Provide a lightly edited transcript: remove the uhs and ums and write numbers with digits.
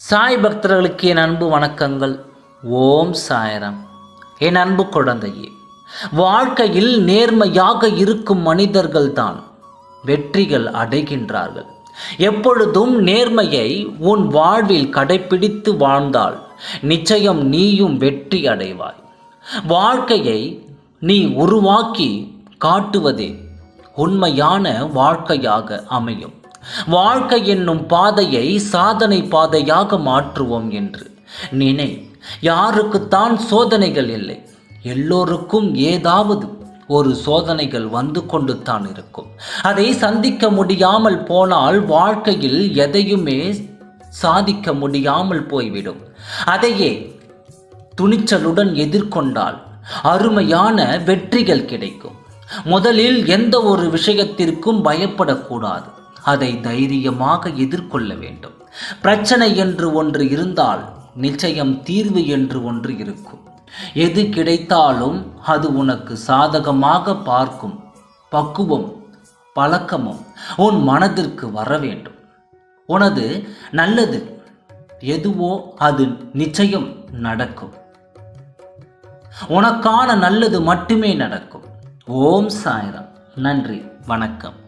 சாய் பக்தர்களுக்கு என் அன்பு வணக்கங்கள். ஓம் சாய்ராம். என் அன்பு குழந்தையே, வாழ்க்கையில் நேர்மையாக இருக்கும் மனிதர்கள்தான் வெற்றிகள் அடைகின்றார்கள். எப்பொழுதும் நேர்மையை உன் வாழ்வில் கடைபிடித்து வாழ்ந்தால் நிச்சயம் நீயும் வெற்றி அடைவாய். வாழ்க்கையை நீ உருவாக்கி காட்டுவதே உண்மையான வாழ்க்கையாக அமையும். வாழ்க்கை என்னும் பாதையை சாதனை பாதையாக மாற்றுவோம் என்று நினை. யாருக்குத்தான் சோதனைகள் இல்லை? எல்லோருக்கும் ஏதாவது ஒரு சோதனைகள் வந்து கொண்டு தான் இருக்கும். அதை சந்திக்க முடியாமல் போனால் வாழ்க்கையில் எதையுமே சாதிக்க முடியாமல் போய்விடும். அதையே துணிச்சலுடன் எதிர்கொண்டால் அருமையான வெற்றிகள் கிடைக்கும். முதலில் எந்த ஒரு விஷயத்திற்கும் பயப்படக்கூடாது. அதை தைரியமாக எதிர்கொள்ள வேண்டும். பிரச்சனை என்று ஒன்று இருந்தால் நிச்சயம் தீர்வு என்று ஒன்று இருக்கும். எது கிடைத்தாலும் அது உனக்கு சாதகமாக பார்க்கும் பக்குவம் பழக்கமும் உன் மனதிற்கு வர வேண்டும். உனது நல்லது எதுவோ அது நிச்சயம் நடக்கும். உனக்கான நல்லது மட்டுமே நடக்கும். ஓம் சாய்ராம். நன்றி, வணக்கம்.